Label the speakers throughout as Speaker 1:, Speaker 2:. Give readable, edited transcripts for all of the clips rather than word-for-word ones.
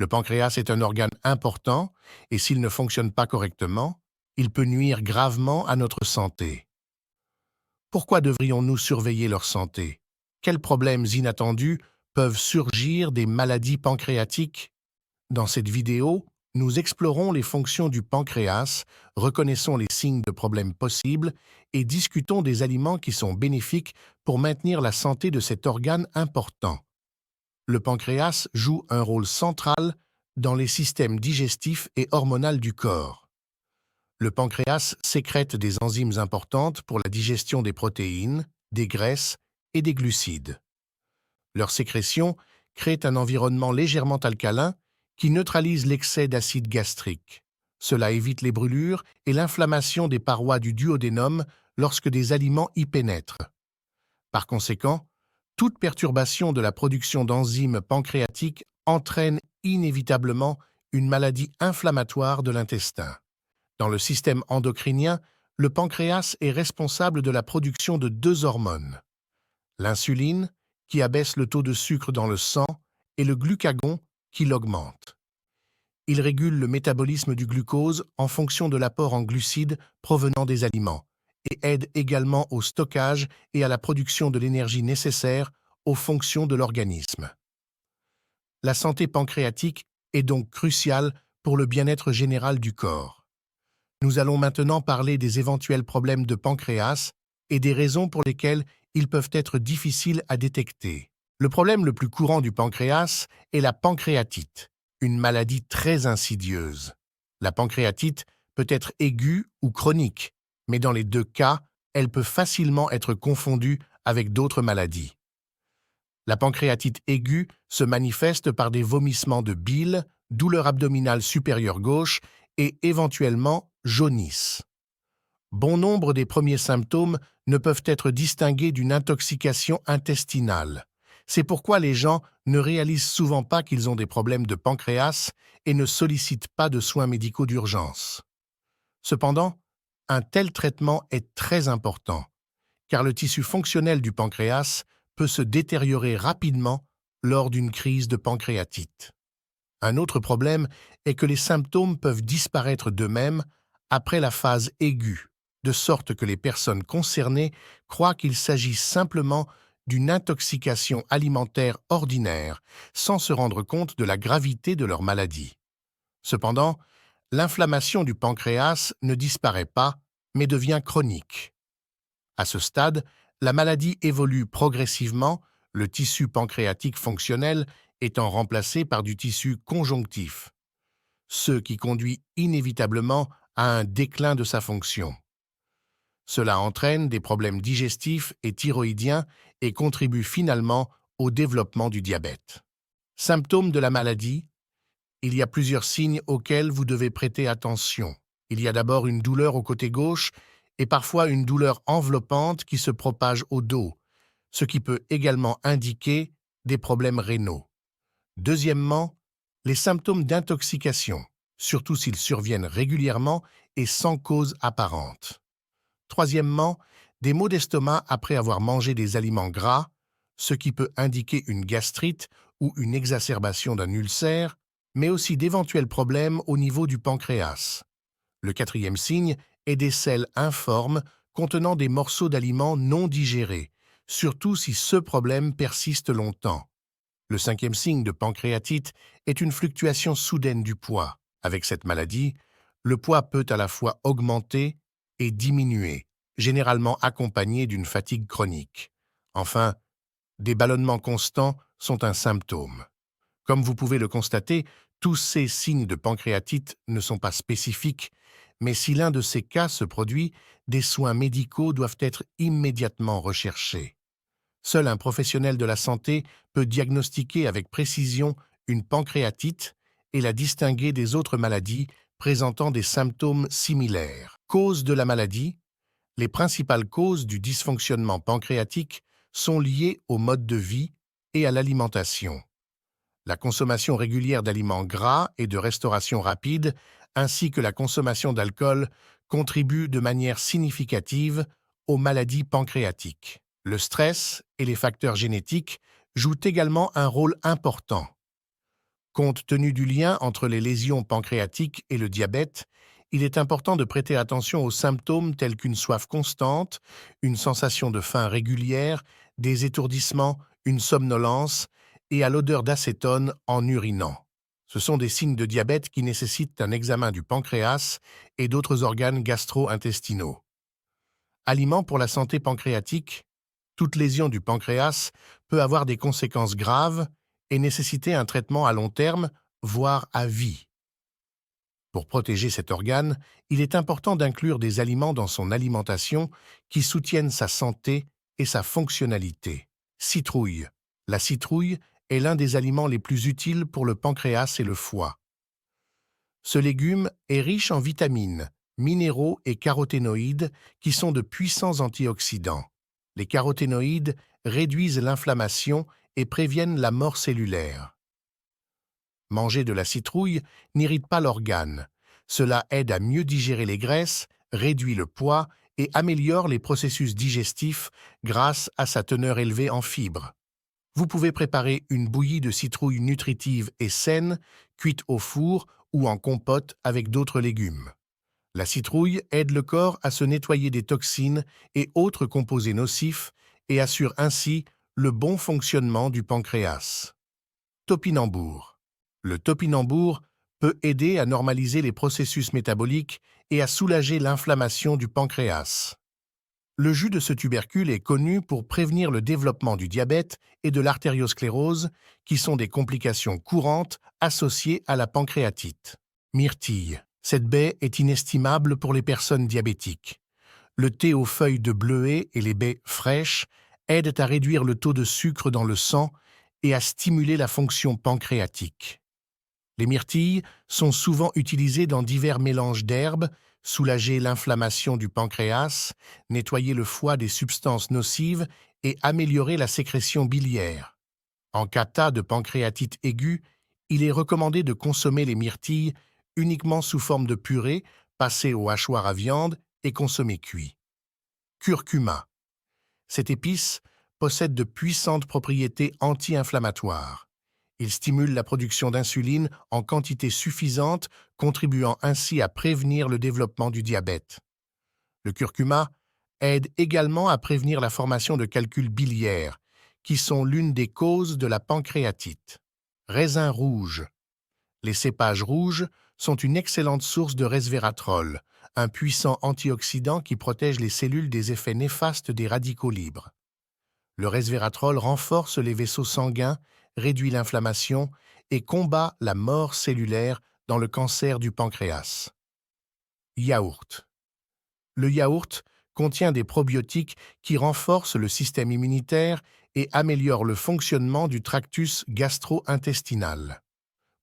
Speaker 1: Le pancréas est un organe important et s'il ne fonctionne pas correctement, il peut nuire gravement à notre santé. Pourquoi devrions-nous surveiller leur santé? Quels problèmes inattendus peuvent surgir des maladies pancréatiques? Dans cette vidéo, nous explorons les fonctions du pancréas, reconnaissons les signes de problèmes possibles et discutons des aliments qui sont bénéfiques pour maintenir la santé de cet organe important. Le pancréas joue un rôle central dans les systèmes digestifs et hormonaux du corps. Le pancréas sécrète des enzymes importantes pour la digestion des protéines, des graisses et des glucides. Leur sécrétion crée un environnement légèrement alcalin qui neutralise l'excès d'acide gastrique. Cela évite les brûlures et l'inflammation des parois du duodénum lorsque des aliments y pénètrent. Par conséquent, toute perturbation de la production d'enzymes pancréatiques entraîne inévitablement une maladie inflammatoire de l'intestin. Dans le système endocrinien, le pancréas est responsable de la production de deux hormones, l'insuline, qui abaisse le taux de sucre dans le sang, et le glucagon, qui l'augmente. Il régule le métabolisme du glucose en fonction de l'apport en glucides provenant des aliments et aide également au stockage et à la production de l'énergie nécessaire aux fonctions de l'organisme. La santé pancréatique est donc cruciale pour le bien-être général du corps. Nous allons maintenant parler des éventuels problèmes de pancréas et des raisons pour lesquelles ils peuvent être difficiles à détecter. Le problème le plus courant du pancréas est la pancréatite, une maladie très insidieuse. La pancréatite peut être aiguë ou chronique, mais dans les deux cas, elle peut facilement être confondue avec d'autres maladies. La pancréatite aiguë se manifeste par des vomissements de bile, douleur abdominale supérieure gauche et éventuellement jaunisse. Bon nombre des premiers symptômes ne peuvent être distingués d'une intoxication intestinale. C'est pourquoi les gens ne réalisent souvent pas qu'ils ont des problèmes de pancréas et ne sollicitent pas de soins médicaux d'urgence. Cependant, un tel traitement est très important, car le tissu fonctionnel du pancréas peut se détériorer rapidement lors d'une crise de pancréatite. Un autre problème est que les symptômes peuvent disparaître d'eux-mêmes après la phase aiguë, de sorte que les personnes concernées croient qu'il s'agit simplement d'une intoxication alimentaire ordinaire, sans se rendre compte de la gravité de leur maladie. Cependant, l'inflammation du pancréas ne disparaît pas, mais devient chronique. À ce stade, la maladie évolue progressivement, le tissu pancréatique fonctionnel étant remplacé par du tissu conjonctif, ce qui conduit inévitablement à un déclin de sa fonction. Cela entraîne des problèmes digestifs et thyroïdiens et contribue finalement au développement du diabète. Symptômes de la maladie: il y a plusieurs signes auxquels vous devez prêter attention. Il y a d'abord une douleur au côté gauche et parfois une douleur enveloppante qui se propage au dos, ce qui peut également indiquer des problèmes rénaux. Deuxièmement, les symptômes d'intoxication, surtout s'ils surviennent régulièrement et sans cause apparente. Troisièmement, des maux d'estomac après avoir mangé des aliments gras, ce qui peut indiquer une gastrite ou une exacerbation d'un ulcère, mais aussi d'éventuels problèmes au niveau du pancréas. Le quatrième signe est des selles informes contenant des morceaux d'aliments non digérés, surtout si ce problème persiste longtemps. Le cinquième signe de pancréatite est une fluctuation soudaine du poids. Avec cette maladie, le poids peut à la fois augmenter et diminuer, généralement accompagné d'une fatigue chronique. Enfin, des ballonnements constants sont un symptôme. Comme vous pouvez le constater, tous ces signes de pancréatite ne sont pas spécifiques, mais si l'un de ces cas se produit, des soins médicaux doivent être immédiatement recherchés. Seul un professionnel de la santé peut diagnostiquer avec précision une pancréatite et la distinguer des autres maladies présentant des symptômes similaires. Cause de la maladie: les principales causes du dysfonctionnement pancréatique sont liées au mode de vie et à l'alimentation. La consommation régulière d'aliments gras et de restauration rapide, ainsi que la consommation d'alcool, contribuent de manière significative aux maladies pancréatiques. Le stress et les facteurs génétiques jouent également un rôle important. Compte tenu du lien entre les lésions pancréatiques et le diabète, il est important de prêter attention aux symptômes tels qu'une soif constante, une sensation de faim régulière, des étourdissements, une somnolence et à l'odeur d'acétone en urinant. Ce sont des signes de diabète qui nécessitent un examen du pancréas et d'autres organes gastro-intestinaux. Aliments pour la santé pancréatique, toute lésion du pancréas peut avoir des conséquences graves et nécessiter un traitement à long terme, voire à vie. Pour protéger cet organe, il est important d'inclure des aliments dans son alimentation qui soutiennent sa santé et sa fonctionnalité. Citrouille. La citrouille est l'un des aliments les plus utiles pour le pancréas et le foie. Ce légume est riche en vitamines, minéraux et caroténoïdes qui sont de puissants antioxydants. Les caroténoïdes réduisent l'inflammation et préviennent la mort cellulaire. Manger de la citrouille n'irrite pas l'organe. Cela aide à mieux digérer les graisses, réduit le poids et améliore les processus digestifs grâce à sa teneur élevée en fibres. Vous pouvez préparer une bouillie de citrouille nutritive et saine, cuite au four ou en compote avec d'autres légumes. La citrouille aide le corps à se nettoyer des toxines et autres composés nocifs et assure ainsi le bon fonctionnement du pancréas. Topinambour. Le topinambour peut aider à normaliser les processus métaboliques et à soulager l'inflammation du pancréas. Le jus de ce tubercule est connu pour prévenir le développement du diabète et de l'artériosclérose, qui sont des complications courantes associées à la pancréatite. Myrtille. Cette baie est inestimable pour les personnes diabétiques. Le thé aux feuilles de bleuet et les baies fraîches aident à réduire le taux de sucre dans le sang et à stimuler la fonction pancréatique. Les myrtilles sont souvent utilisées dans divers mélanges d'herbes, soulager l'inflammation du pancréas, nettoyer le foie des substances nocives et améliorer la sécrétion biliaire. En cas de pancréatite aiguë, il est recommandé de consommer les myrtilles uniquement sous forme de purée, passée au hachoir à viande et consommée cuit. Curcuma. Cette épice possède de puissantes propriétés anti-inflammatoires. Il stimule la production d'insuline en quantité suffisante, contribuant ainsi à prévenir le développement du diabète. Le curcuma aide également à prévenir la formation de calculs biliaires, qui sont l'une des causes de la pancréatite. Raisin rouge. Les cépages rouges sont une excellente source de resveratrol, un puissant antioxydant qui protège les cellules des effets néfastes des radicaux libres. Le resveratrol renforce les vaisseaux sanguins, réduit l'inflammation et combat la mort cellulaire dans le cancer du pancréas. Yaourt. Le yaourt contient des probiotiques qui renforcent le système immunitaire et améliorent le fonctionnement du tractus gastro-intestinal.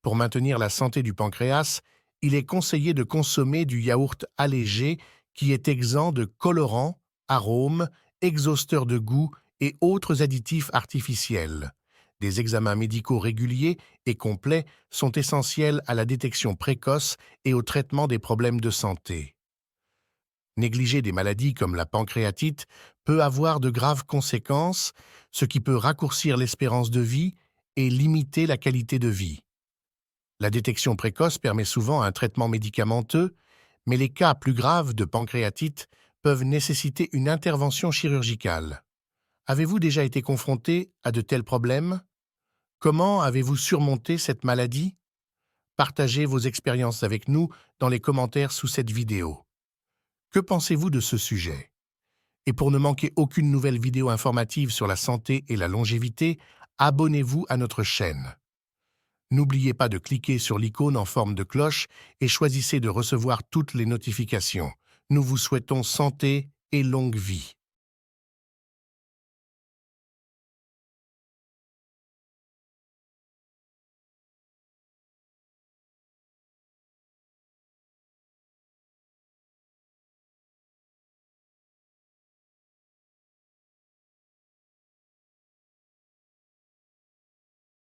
Speaker 1: Pour maintenir la santé du pancréas, il est conseillé de consommer du yaourt allégé qui est exempt de colorants, arômes, exhausteurs de goût et autres additifs artificiels. Des examens médicaux réguliers et complets sont essentiels à la détection précoce et au traitement des problèmes de santé. Négliger des maladies comme la pancréatite peut avoir de graves conséquences, ce qui peut raccourcir l'espérance de vie et limiter la qualité de vie. La détection précoce permet souvent un traitement médicamenteux, mais les cas plus graves de pancréatite peuvent nécessiter une intervention chirurgicale. Avez-vous déjà été confronté à de tels problèmes? Comment avez-vous surmonté cette maladie? Partagez vos expériences avec nous dans les commentaires sous cette vidéo. Que pensez-vous de ce sujet? Et pour ne manquer aucune nouvelle vidéo informative sur la santé et la longévité, abonnez-vous à notre chaîne. N'oubliez pas de cliquer sur l'icône en forme de cloche et choisissez de recevoir toutes les notifications. Nous vous souhaitons santé et longue vie.